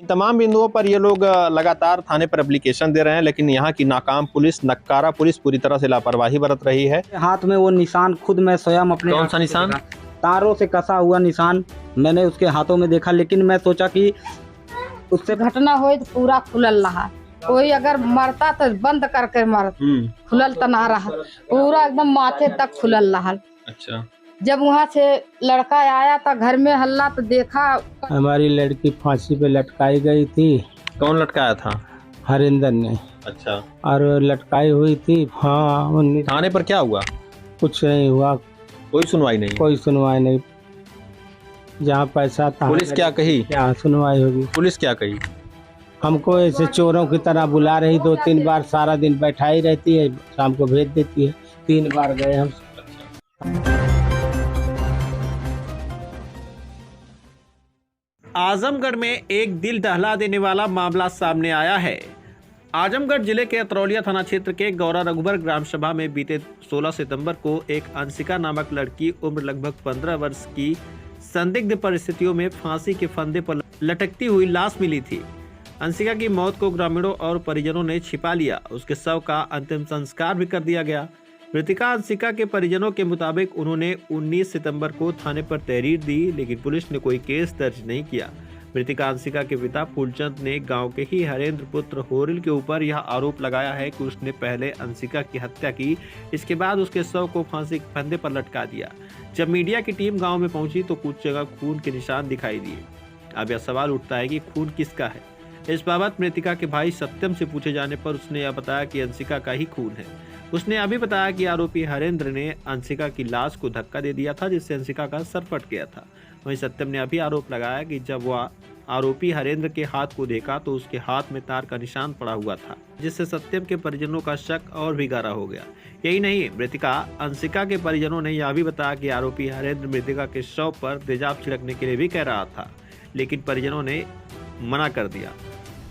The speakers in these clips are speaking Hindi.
तमाम बिंदुओं पर ये लोग लगातार थाने पर एप्लीकेशन दे रहे हैं, लेकिन यहाँ की नाकाम पुलिस, नक्कारा पुलिस पूरी तरह से लापरवाही बरत रही है। हाथ में वो निशान खुद मैं स्वयं अपने कौन सा निशान? तारों से कसा हुआ निशान मैंने उसके हाथों में देखा, लेकिन मैं सोचा कि उससे घटना हो तो पूरा खुलल रहा, कोई अगर मरता तो बंद करके मर, खुलल तो ना रहा, पूरा एकदम माथे तक खुलल रहा। अच्छा, जब वहाँ से लड़का आया तो घर में हल्ला तो देखा। हमारी लड़की फांसी पे लटकाई गई थी। कौन लटकाया था? हरिंदर ने। अच्छा, और लटकाई हुई थी। हाँ, थाने पर क्या हुआ? कुछ नहीं हुआ, कोई सुनवाई नहीं? कोई सुनवाई नहीं। जहाँ पैसा था पुलिस क्या कही? क्या सुनवाई होगी? पुलिस क्या कही? हमको ऐसे चोरों की तरह बुला रही, 2-3 बार सारा दिन बैठाई रहती है, शाम को भेज देती है। 3 बार गए हम। आजमगढ़ में एक दिल दहला देने वाला मामला सामने आया है। आजमगढ़ जिले के अतरौलिया थाना क्षेत्र के गौरा रघुबर ग्राम सभा में बीते 16 सितंबर को एक अंशिका नामक लड़की उम्र लगभग 15 वर्ष की संदिग्ध परिस्थितियों में फांसी के फंदे पर लटकती हुई लाश मिली थी। अंशिका की मौत को ग्रामीणों और परिजनों ने छिपा लिया। उसके शव का अंतिम संस्कार भी कर दिया गया। मृतिका अंशिका के परिजनों के मुताबिक उन्होंने 19 सितंबर को थाने पर तहरीर दी, लेकिन पुलिस ने कोई केस दर्ज नहीं किया। मृतिका अंशिका के पिता फूलचंद ने गांव के ही हरेंद्र पुत्र होरिल के ऊपर यह आरोप लगाया है कि उसने पहले अंशिका की हत्या की, इसके बाद उसके शव को फांसी के फंदे पर लटका दिया। जब मीडिया की टीम गांव में पहुंची तो कुछ जगह खून के निशान दिखाई दिए। अब यह सवाल उठता है कि खून किसका है। इस बाबत मृतिका के भाई सत्यम से पूछे जाने पर उसने यह बताया कि अंशिका का ही खून है। उसने अभी बताया कि आरोपी हरेंद्र ने अंशिका की लाश को धक्का दे दिया था, जिससे अंशिका का सर फट गया था। वहीं सत्यम ने अभी आरोप लगाया कि जब वह आरोपी हरेंद्र के हाथ को देखा तो उसके हाथ में तार का निशान पड़ा हुआ था, जिससे सत्यम के परिजनों का शक और भी गाढ़ा हो गया। यही नहीं, मृतिका अंशिका के परिजनों ने यह भी बताया कि आरोपी हरेंद्र मृतिका के शव पर तेजाब छिड़कने के लिए भी कह रहा था, लेकिन परिजनों ने मना कर दिया।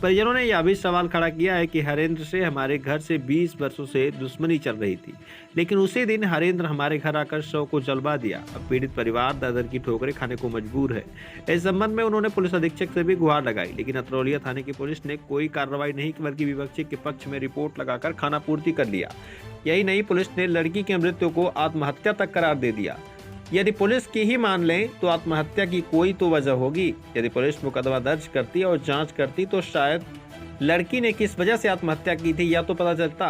परिजनों ने यह भी सवाल खड़ा किया है कि हरेंद्र से हमारे घर से 20 वर्षों से दुश्मनी चल रही थी, लेकिन उसी दिन हरेंद्र हमारे घर आकर शव को जलवा दिया। अब पीड़ित परिवार दर की ठोकरें खाने को मजबूर है। इस संबंध में उन्होंने पुलिस अधीक्षक से भी गुहार लगाई, लेकिन अतरौलिया थाने की पुलिस ने कोई कार्रवाई नहीं की, बल्कि विपक्षी के पक्ष में रिपोर्ट लगाकर खानापूर्ति कर लिया। यही नहीं, पुलिस ने लड़की की मृत्यु को आत्महत्या तक करार दे दिया। यदि पुलिस की ही मान लें तो आत्महत्या की कोई तो वजह होगी। यदि पुलिस मुकदमा दर्ज करती और जांच करती तो शायद लड़की ने किस वजह से आत्महत्या की थी या तो पता चलता।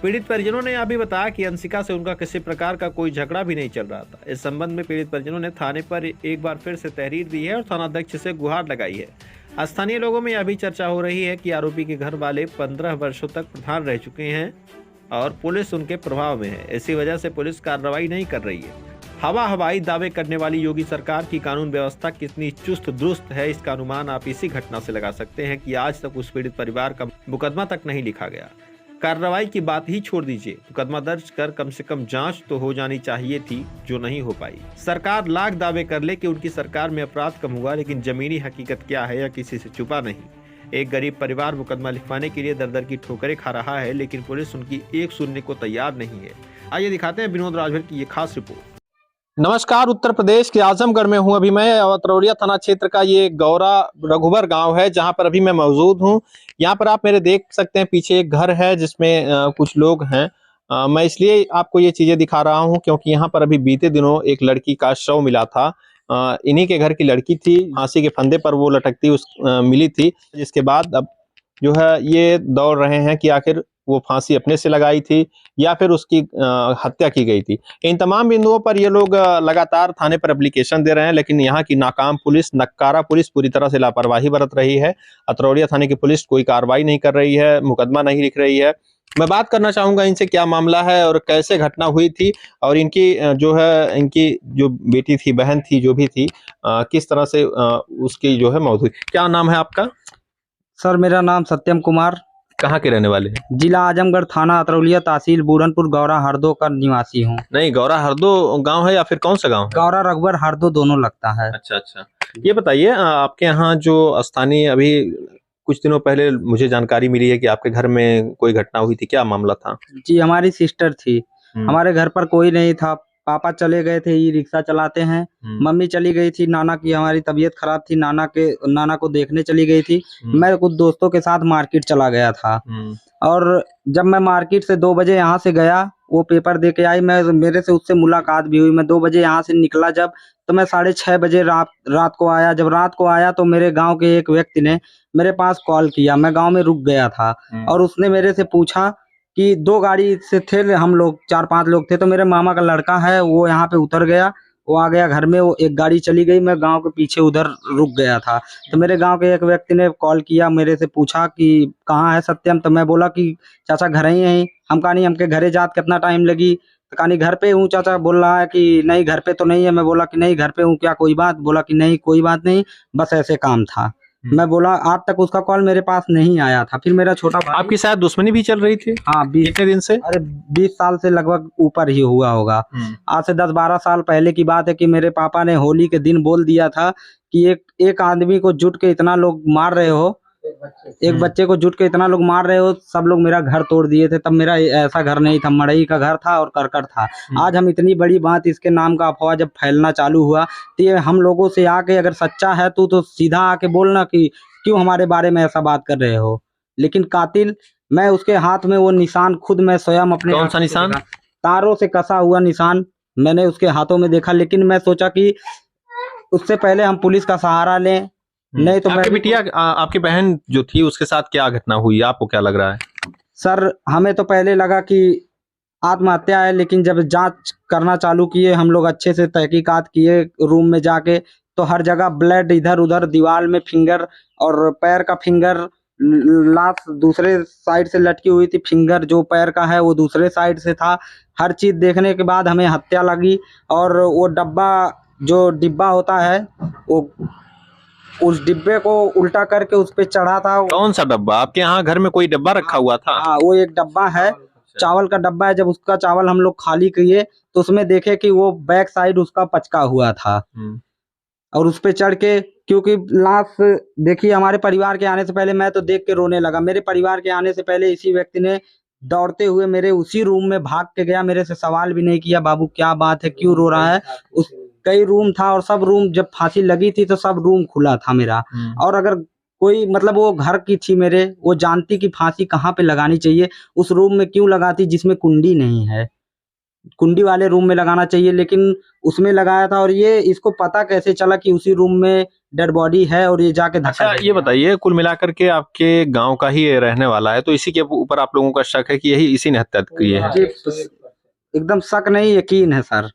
पीड़ित परिजनों ने यह भी बताया कि अंशिका से उनका किसी प्रकार का कोई झगड़ा भी नहीं चल रहा था। इस संबंध में पीड़ित परिजनों ने थाने पर एक बार फिर से तहरीर दी है और थानाध्यक्ष से गुहार लगाई है। स्थानीय लोगों में यह भी चर्चा हो रही है कि आरोपी के घर वाले 15 वर्षों तक प्रधान रह चुके हैं और पुलिस उनके प्रभाव में है। इसी वजह से पुलिस कार्रवाई नहीं कर रही है। हवाई दावे करने वाली योगी सरकार की कानून व्यवस्था कितनी चुस्त दुरुस्त है, इसका अनुमान आप इसी घटना से लगा सकते हैं कि आज तक उस पीड़ित परिवार का मुकदमा तक नहीं लिखा गया। कार्रवाई की बात ही छोड़ दीजिए, मुकदमा दर्ज कर कम से कम जांच तो हो जानी चाहिए थी, जो नहीं हो पाई। सरकार लाख दावे कर ले कि उनकी सरकार में अपराध कम हुआ, लेकिन जमीनी हकीकत क्या है यह किसी से छुपा नहीं। एक गरीब परिवार मुकदमा लिखवाने के लिए दर की ठोकरें खा रहा है, लेकिन पुलिस उनकी एक सुनने को तैयार नहीं है। आइए दिखाते हैं विनोद राजभर की ये खास रिपोर्ट। नमस्कार, उत्तर प्रदेश के आजमगढ़ में हूं अभी मैं। अतरौलिया थाना क्षेत्र का ये गौरा रघुबर गांव है, जहां पर अभी मैं मौजूद हूं। यहां पर आप मेरे देख सकते हैं पीछे एक घर है जिसमें कुछ लोग हैं। मैं इसलिए आपको ये चीजें दिखा रहा हूं क्योंकि यहां पर अभी बीते दिनों एक लड़की का शव मिला था। इन्हीं के घर की लड़की थी, फांसी के फंदे पर वो लटकती मिली थी, जिसके बाद अब जो है ये दौड़ रहे हैं कि आखिर वो फांसी अपने से लगाई थी या फिर उसकी हत्या की गई थी। इन तमाम बिंदुओं पर ये लोग लगातार थाने पर एप्लीकेशन दे रहे हैं, लेकिन यहाँ की नाकाम पुलिस, नक्कारा पुलिस पूरी तरह से लापरवाही बरत रही है। अतरौलिया थाने की पुलिस कोई कार्रवाई नहीं कर रही है, मुकदमा नहीं लिख रही है। मैं बात करना चाहूंगा इनसे, क्या मामला है और कैसे घटना हुई थी, और इनकी जो है इनकी जो बेटी थी, बहन थी, जो भी थी, किस तरह से उसकी जो है मौत हुई। क्या नाम है आपका? सर, मेरा नाम सत्यम कुमार। कहाँ के रहने वाले हैं? जिला आजमगढ़, थाना अतरौलिया, तहसील बूढ़नपुर, गौरा हरदो का निवासी हूँ। नहीं, गौरा हरदो गांव है या फिर कौन सा गांव है? गौरा रघुबर हरदो दोनों लगता है। अच्छा अच्छा, ये बताइए, आपके यहाँ जो स्थानीय अभी कुछ दिनों पहले मुझे जानकारी मिली है कि आपके घर में कोई घटना हुई थी, क्या मामला था? जी, हमारी सिस्टर थी। हमारे घर पर कोई नहीं था, पापा चले गए थे, ई रिक्शा चलाते हैं। मम्मी चली गई थी, नाना की हमारी तबीयत खराब थी, नाना को देखने चली गई थी। मैं कुछ दोस्तों के साथ मार्केट चला गया था। और जब मैं मार्केट से 2 बजे यहाँ से गया, वो पेपर दे के आई, मेरे से उससे मुलाकात भी हुई। मैं 2 बजे यहाँ से निकला जब, तो मैं 6:30 बजे रात को आया। जब रात को आया तो मेरे गांव के एक व्यक्ति ने मेरे पास कॉल किया। मैं गांव में रुक गया था और उसने मेरे से पूछा कि 2 गाड़ी से थे हम लोग, 4-5 लोग थे। तो मेरे मामा का लड़का है, वो यहाँ पे उतर गया, वो आ गया घर में, वो एक गाड़ी चली गई, मैं गांव के पीछे उधर रुक गया था। तो मेरे गांव के एक व्यक्ति ने कॉल किया, मेरे से पूछा कि कहाँ है सत्यम। तो मैं बोला कि चाचा घर ही है। हम कहा नहीं, हमके घरे जात कितना टाइम लगी। तो कहा नहीं घर पे हूँ चाचा। बोल रहा है कि नहीं घर पे तो नहीं है। मैं बोला कि नहीं घर पे हूँ, क्या कोई बात? बोला कि नहीं कोई बात नहीं, बस ऐसे काम था। मैं बोला आज तक उसका कॉल मेरे पास नहीं आया था। फिर मेरा छोटा भाई, आपकी शायद दुश्मनी भी चल रही थी? हाँ, कितने दिन से? अरे 20 साल से लगभग ऊपर ही हुआ होगा। आज से 10-12 साल पहले की बात है कि मेरे पापा ने होली के दिन बोल दिया था कि एक आदमी को जुट के इतना लोग मार रहे हो, एक बच्चे को जुट के इतना लोग मार रहे हो, सब लोग मेरा घर तोड़ दिए थे। तब मेरा ऐसा घर नहीं था, मड़ई का घर था और करकट था। आज हम इतनी बड़ी बात, इसके नाम का अफवाह जब फैलना चालू हुआ, तो ये हम लोगों से आके, अगर सच्चा है तो सीधा आके बोलना कि क्यों हमारे बारे में ऐसा बात कर रहे हो। लेकिन कातिल, मैं उसके हाथ में वो निशान खुद मैं स्वयं अपने, कौन सा निशान? तारों से कसा हुआ निशान मैंने उसके हाथों में देखा। लेकिन मैं सोचा कि उससे पहले हम पुलिस का सहारा लें, नहीं तो आपकी बिटिया, आपकी बहन जो थी, उसके साथ क्या घटना हुई, आपको क्या लग रहा है? सर, हमें तो पहले लगा कि आत्महत्या है, लेकिन जब जांच करना चालू किए हम लोग, अच्छे से तहकीकात किए रूम में जाके, तो हर जगह ब्लड, इधर उधर दीवार में फिंगर और पैर का फिंगर, लाश दूसरे साइड से लटकी हुई थी, फिंगर जो पैर का है वो दूसरे साइड से था। हर चीज देखने के बाद हमें हत्या लगी। और वो डिब्बा होता है, वो उस डिब्बे को उल्टा करके उस पे चढ़ा था। कौन सा डब्बा? आपके यहाँ घर में कोई डब्बा रखा हुआ था? हाँ, वो एक डब्बा है, चावल का डब्बा है। जब उसका चावल हम लोग खाली किए तो उसमें देखे कि वो बैक साइड उसका पचका हुआ था। और उस पे चढ़ के, क्योंकि लाश देखिए, हमारे परिवार के आने से पहले मैं तो देख के रोने लगा। मेरे परिवार के आने से पहले इसी व्यक्ति ने दौड़ते हुए मेरे उसी रूम में भाग के गया, मेरे से सवाल भी नहीं किया, बाबू क्या बात है, क्यों रो रहा है। उस कई रूम था और सब रूम, जब फांसी लगी थी तो सब रूम खुला था मेरा। और अगर कोई, मतलब वो घर की थी मेरे, वो जानती कि फांसी कहाँ पे लगानी चाहिए, उस रूम में क्यों लगाती जिसमें कुंडी नहीं है। कुंडी वाले रूम में लगाना चाहिए, लेकिन उसमें लगाया था। और ये इसको पता कैसे चला कि उसी रूम में डेड बॉडी है, और ये जाके धक्का। अच्छा, ये बताइए, कुल मिलाकर के आपके गांव का ही ये रहने वाला है, तो इसी के ऊपर आप लोगों का शक है कि इसी ने हत्या की है? एकदम शक नहीं, यकीन है सर।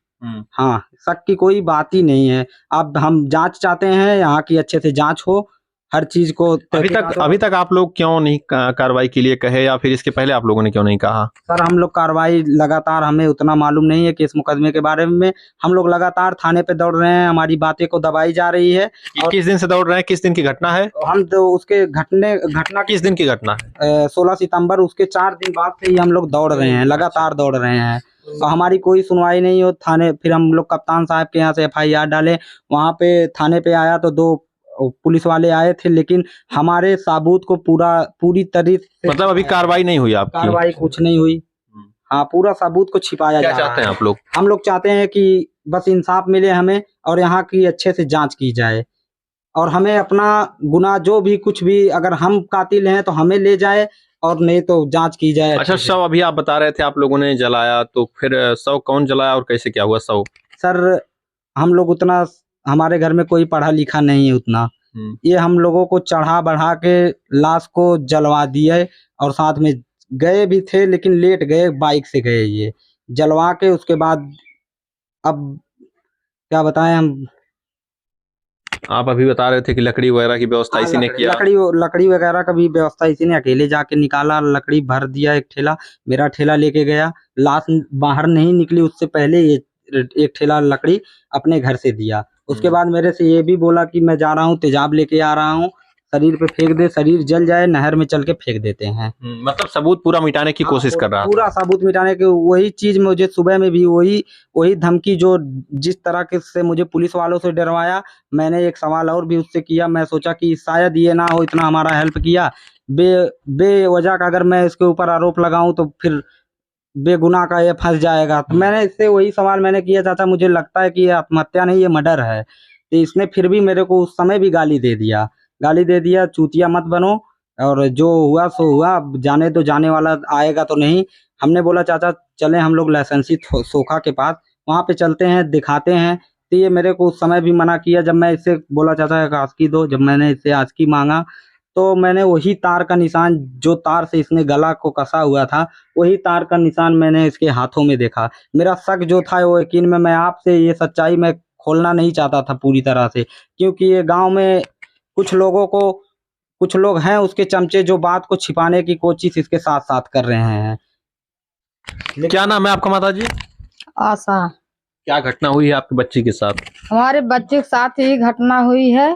हाँ, शक की कोई बात ही नहीं है। अब हम जांच चाहते हैं, यहाँ की अच्छे से जांच हो, हर चीज को। अभी तक आप लोग क्यों नहीं कार्रवाई के लिए कहे, या फिर इसके पहले आप लोगों ने क्यों नहीं कहा? सर, हम लोग कार्रवाई लगातार, हमें उतना मालूम नहीं है कि इस मुकदमे के बारे में। हम लोग लगातार थाने पे दौड़ रहे हैं, हमारी बातें को दबाई जा रही है। किस दिन से दौड़ रहे हैं? किस दिन की घटना है? हम तो उसके घटना किस दिन की घटना है? 16 सितंबर, उसके 4 दिन बाद से ही हम लोग दौड़ रहे हैं, लगातार दौड़ रहे हैं। तो हमारी कोई सुनवाई नहीं हो थाने। फिर हम लोग कप्तान साहब के यहाँ से FIR डाले, वहाँ पे थाने पे आया तो 2 पुलिस वाले आए थे, लेकिन हमारे साबूत को पूरी तरह से, मतलब अभी कार्रवाई नहीं हुई आपकी? कार्रवाई कुछ नहीं हुई। हाँ, पूरा साबूत को छिपाया जा रहा है। क्या चाहते हैं आप लोग? हम लोग चाहते हैं कि बस इंसाफ मिले हमें, और यहाँ की अच्छे से जांच की जाए, और हमें अपना गुनाह जो भी कुछ भी, अगर हम कातिल हैं तो हमें ले जाए, और नहीं तो जांच की जाए। अच्छा, शव अभी आप बता रहे थे आप लोगों ने जलाया, तो फिर शव कौन जलाया और कैसे क्या हुआ शव? सर, हम लोग उतना, हमारे घर में कोई पढ़ा लिखा नहीं है उतना। ये हम लोगों को चढ़ा बढ़ा के लाश को जलवा दिए, और साथ में गए भी थे, लेकिन लेट गए, बाइक से गए। ये जलवा के उसके बाद अब क्या बताएं हम। आप अभी बता रहे थे कि लकड़ी वगैरह की व्यवस्था इसी ने किया? लकड़ी वगैरह का भी व्यवस्था इसी ने अकेले जाके निकाला, लकड़ी भर दिया, एक ठेला, मेरा ठेला लेके गया। लाश बाहर नहीं निकली उससे पहले ये एक ठेला लकड़ी अपने घर से दिया। उसके बाद मेरे से ये भी बोला कि मैं जा रहा हूँ, तेजाब लेके आ रहा हूँ, शरीर पे फेंक दे, शरीर जल जाए, नहर में चल के फेंक देते हैं। मतलब सबूत पूरा मिटाने की कोशिश कर रहा है? पूरा सबूत मिटाने की वही चीज मुझे सुबह में भी वही धमकी, जो जिस तरह के से मुझे पुलिस वालों से डरवाया। मैंने एक सवाल और भी उससे किया, मैं सोचा कि शायद ये ना हो, इतना हमारा हेल्प किया, बेवजह का अगर मैं इसके ऊपर आरोप लगाऊं तो फिर बेगुनाह का ये फंस जाएगा। तो मैंने इससे वही सवाल मैंने किया, चाचा मुझे लगता है कि ये आत्महत्या नहीं, ये मर्डर है। तो इसने फिर भी मेरे को उस समय भी गाली दे दिया, चूतिया मत बनो, और जो हुआ सो हुआ, अब जाने तो जाने वाला आएगा तो नहीं। हमने बोला चाचा चलें हम लोग लाइसेंसी सोखा के पास, वहाँ पे चलते हैं, दिखाते हैं। तो ये मेरे को उस समय भी मना किया। जब मैं इससे बोला चाचा एक आस्की दो, जब मैंने इससे आस्की मांगा तो मैंने वही तार का निशान, जो तार से इसने गला को कसा हुआ था, वही तार का निशान मैंने इसके हाथों में देखा। मेरा शक जो था वो यकीन में, मैं आपसे ये सच्चाई मैं खोलना नहीं चाहता था पूरी तरह से, क्योंकि ये गांव में कुछ लोग हैं उसके चमचे, जो बात को छिपाने की कोशिश इसके साथ साथ कर रहे हैं। क्या नाम है आपका माता जी? आशा। क्या घटना हुई है आपके बच्चे के साथ? हमारे बच्चे के साथ ही घटना हुई है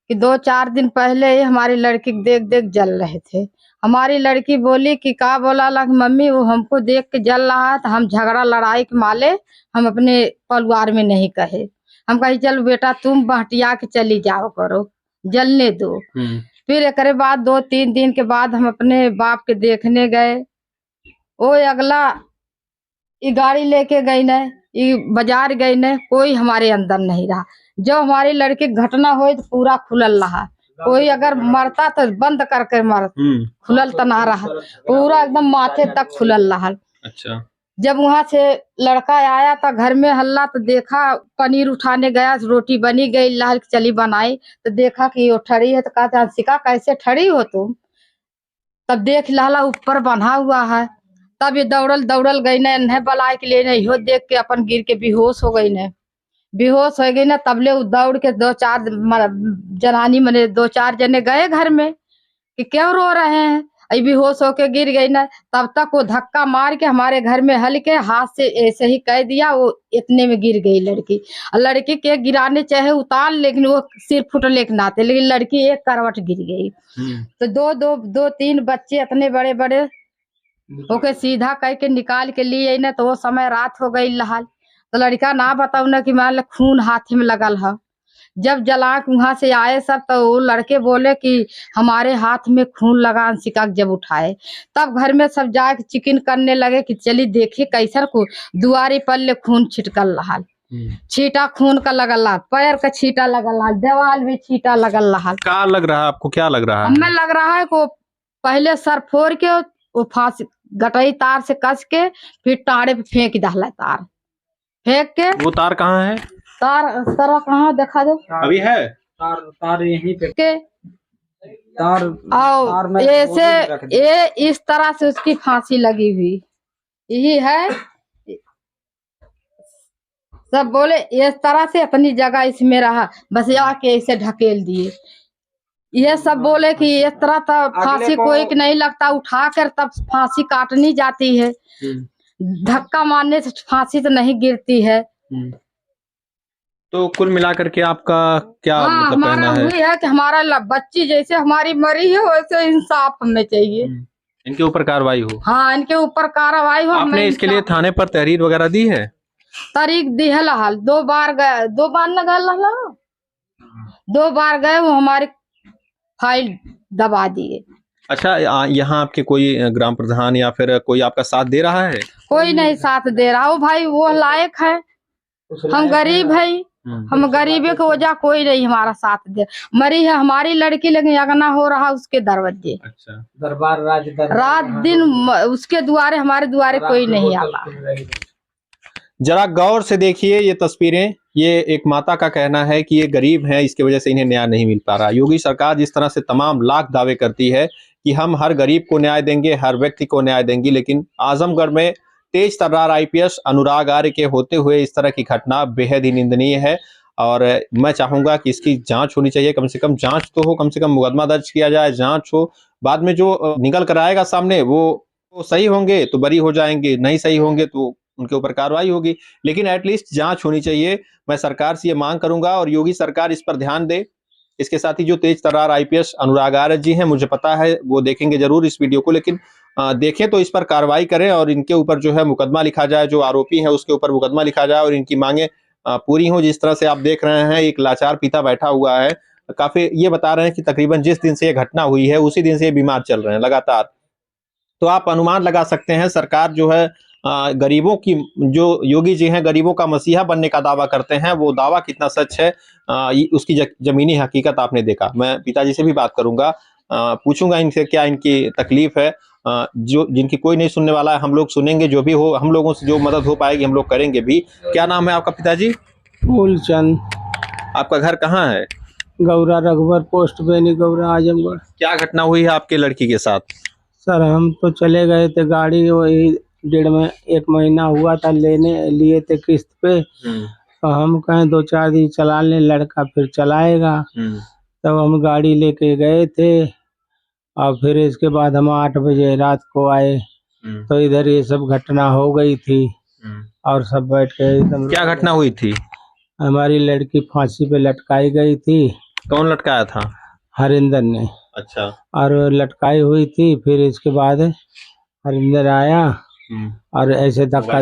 कि 2-4 दिन पहले ही हमारी लड़की देख देख जल रहे थे। हमारी लड़की बोली कि का बोला लग मम्मी, वो हमको देख के जल रहा है तो हम झगड़ा लड़ाई के माले हम अपने परिवार में नहीं कहे। हम कही चल बेटा तुम बहटिया के चली जाओ करो, जलने दो। फिर एक बाद 2-3 दिन के बाद हम अपने बाप के देखने गए। वो अगला ये गाड़ी लेके गई न, ये बाजार गई न, कोई हमारे अंदर नहीं रहा। जो हमारी लड़की घटना हुई तो पूरा खुलल रहा। कोई अगर मरता तो बंद करके मर, खुलल तो ना रहा, पूरा एकदम माथे तक खुलल रहा। अच्छा। जब वहां से लड़का आया तो घर में हल्ला, तो देखा पनीर उठाने गया, रोटी बनी गई, लाल चली बनाई तो देखा कि वो ठड़ी है। तो कहते हंसिका कैसे ठड़ी हो तुम? तब देख लाला ऊपर बंधा हुआ है। तब ये दौड़ल गई न बलाय के लिए, नहीं हो देख के अपन गिर के बेहोश हो गई न। बेहोश हो गई ना, तबले दौड़ के 2-4 जनानी मने 2-4 जने गए घर में कि क्यों रो रहे हैं। अभी बेहोश होके गिर गई ना, तब तक वो धक्का मार के हमारे घर में हल के हाथ से ऐसे ही कह दिया, वो इतने में गिर गई लड़की। लड़की के गिराने चाहे उतार, लेकिन वो सिर फुटले के नाते, लेकिन लड़की एक करवट गिर गई। तो 2-3 बच्चे इतने बड़े बड़े ओके सीधा कह के निकाल के लिए ना, तो वो समय रात हो गई लहाल। तो लड़का ना बताऊ ना कि मान खून हाथ में लगल है। जब जला वहां से आए सब, तो वो लड़के बोले कि हमारे हाथ में खून लगा। अंशिका जब उठाए तब घर में सब जाके चिकन करने लगे कि चली देखे कैसर को। दुआरी पर खून छिटकल रहा, छीटा खून का लगल रहा, पैर का छीटा लगल रहा, देवाल भी छीटा लगल रहा। क्या लग रहा है आपको? क्या लग रहा है? हमें लग रहा है को पहले सर फोड़ के वो फांसी गटई तार से कस के फिर टाड़े पे फेंक डाला। तार फेंक के, वो तार कहाँ है? तार कहाँ देखा दो अभी है तार यहीं पे के तार ऐसे ये इस तरह से उसकी फांसी लगी हुई यही है। सब बोले इस तरह से अपनी जगह इसमें रहा, बस आके इसे ढकेल दिए। ये सब बोले कि इस तरह तो फांसी कोई के नहीं लगता, उठा कर तब फांसी काटनी जाती है, धक्का मारने से फांसी तो नहीं गिरती है। तो कुल मिलाकर के आपका क्या मतलब हमारा कहना है? वही है कि हमारा बच्ची जैसे हमारी मरी है वैसे इंसाफ हमें चाहिए। इनके ऊपर कार्रवाई हो। हाँ, इनके ऊपर कार्रवाई हो। आपने इसके लिए थाने पर तहरीर वगैरह दी है? तारीख दी है हाल 2 बार गए, 2 बार न गए, 2 बार गए, वो हमारी फाइल दबा दिए। अच्छा, यहाँ आपके कोई ग्राम प्रधान या फिर कोई आपका साथ दे रहा है? कोई नहीं साथ दे रहा। वो भाई वो लायक है, हम गरीब है, हम गरीबी की वजह कोई नहीं हमारा साथ दे। मरी है हमारी लड़की, लेकिन अगना हो रहा उसके दरवाजे। अच्छा। दरबार रात दिन उसके द्वारे, हमारे द्वारे कोई नहीं आता। जरा गौर से देखिए ये तस्वीरें। ये एक माता का कहना है कि ये गरीब हैं, इसकी वजह से इन्हें न्याय नहीं मिल पा रहा। योगी सरकार जिस तरह से तमाम लाख दावे करती है कि हम हर गरीब को न्याय देंगे, हर व्यक्ति को न्याय देंगे, लेकिन आजमगढ़ में तेज तर्रार IPS अनुराग आर्य के होते हुए इस तरह की घटना बेहद ही निंदनीय है। और मैं चाहूंगा कि इसकी जांच होनी चाहिए, कम से कम जांच तो हो, कम से कम मुकदमा दर्ज किया जाए, जांच हो। बाद में जो निकल कर आएगा सामने वो सही होंगे तो बरी हो जाएंगे, नहीं सही होंगे तो उनके ऊपर कार्रवाई होगी, लेकिन एटलीस्ट जांच होनी चाहिए। मैं सरकार से ये मांग करूंगा और योगी सरकार इस पर ध्यान दे। इसके साथ ही जो तेज तर्रार IPS अनुराग आर्य जी हैं, मुझे पता है वो देखेंगे जरूर इस वीडियो को, लेकिन देखें तो इस पर कार्रवाई करें और इनके ऊपर जो है मुकदमा लिखा जाए, जो आरोपी है उसके ऊपर मुकदमा लिखा जाए और इनकी मांगे पूरी हो। जिस तरह से आप देख रहे हैं, एक लाचार पिता बैठा हुआ है, काफी ये बता रहे हैं कि तकरीबन जिस दिन से ये घटना हुई है उसी दिन से ये बीमार चल रहे हैं लगातार। तो आप अनुमान लगा सकते हैं सरकार जो है गरीबों की, जो योगी जी हैं गरीबों का मसीहा बनने का दावा करते हैं, वो दावा कितना सच है उसकी जमीनी हकीकत आपने देखा। मैं पिताजी से भी बात करूंगा, पूछूंगा इनसे क्या इनकी तकलीफ है, जो जिनकी कोई नहीं सुनने वाला है, हम लोग सुनेंगे, जो भी हो हम लोगों से जो मदद हो पाएगी हम लोग करेंगे भी। क्या नाम है आपका पिताजी? फूलचंद। आपका घर कहाँ है? गौरा रघुबर पोस्ट बेनी गौरा आजमगढ़। क्या घटना हुई है आपके लड़की के साथ? सर हम तो चले गए थे, गाड़ी वही 1 महीना हुआ था, लेने लिए थे किस्त पे। तो हम कहें 2-4 दिन चला लें, लड़का फिर चलाएगा। तब हम गाड़ी लेके गए थे और फिर इसके बाद हम 8 बजे रात को आए तो इधर ये सब घटना हो गई थी और सब बैठ के एकदम। क्या घटना हुई थी? हमारी लड़की फांसी पे लटकाई गई थी। कौन लटकाया था? हरिंदर ने। अच्छा। और लटकाई हुई थी, फिर इसके बाद हरिंदर आया और ऐसे धक्का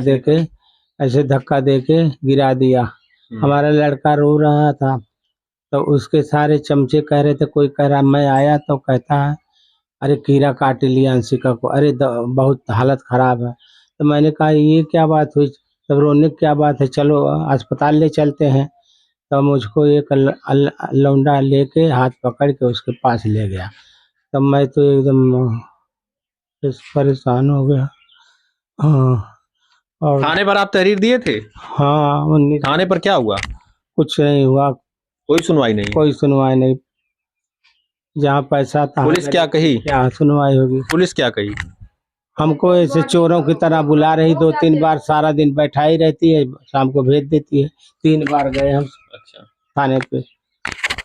देके गिरा दिया। हमारा लड़का रो रहा था तो उसके सारे चमचे कह रहे थे, कोई कह रहा मैं आया तो कहता है अरे कीड़ा काट लिया अंशिका को, अरे बहुत हालत खराब है। तो मैंने कहा ये क्या बात हुई? तब रोने क्या बात है, चलो अस्पताल ले चलते हैं। तो मुझको एक लौंडा लेके हाथ पकड़ के उसके पास ले गया। तब मैं तो एकदम परेशान हो गया। हाँ। और थाने पर आप तहरीर दिए थे? हाँ। थाने पर क्या हुआ? कुछ नहीं हुआ, कोई सुनवाई नहीं? कोई सुनवाई नहीं। जहाँ पैसा था। पुलिस क्या कही? क्या सुनवाई होगी? पुलिस क्या कही? हमको ऐसे चोरों की तरह बुला रही, 2-3 बार सारा दिन बैठाई रहती है, शाम को भेज देती है। 3 बार गए हम थाने पे।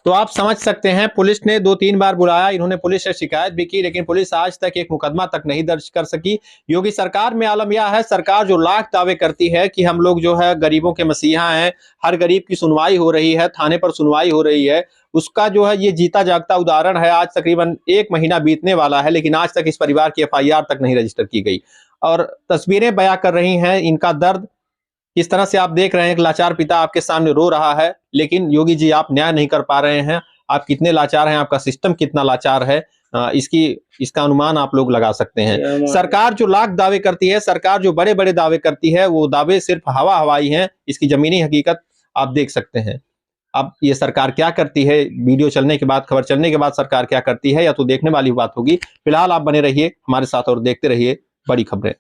तो आप समझ सकते हैं, पुलिस ने 2-3 बार बुलाया, इन्होंने पुलिस से शिकायत भी की, लेकिन पुलिस आज तक एक मुकदमा तक नहीं दर्ज कर सकी। योगी सरकार में आलम यह है, सरकार जो लाख दावे करती है कि हम लोग जो है गरीबों के मसीहा हैं, हर गरीब की सुनवाई हो रही है, थाने पर सुनवाई हो रही है, उसका जो है ये जीता जागता उदाहरण है। आज तकरीबन 1 महीना बीतने वाला है, लेकिन आज तक इस परिवार की FIR तक नहीं रजिस्टर की गई और तस्वीरें बयां कर रही हैं इनका दर्द। किस तरह से आप देख रहे हैं, एक लाचार पिता आपके सामने रो रहा है, लेकिन योगी जी आप न्याय नहीं कर पा रहे हैं। आप कितने लाचार हैं, आपका सिस्टम कितना लाचार है, इसका अनुमान आप लोग लगा सकते हैं। सरकार जो लाख दावे करती है, सरकार जो बड़े बड़े दावे करती है, वो दावे सिर्फ हवा हवाई हैं। इसकी जमीनी हकीकत आप देख सकते हैं। अब ये सरकार क्या करती है, वीडियो चलने के बाद, खबर चलने के बाद सरकार क्या करती है, या तो देखने वाली बात होगी। फिलहाल आप बने रहिए हमारे साथ और देखते रहिए बड़ी खबरें।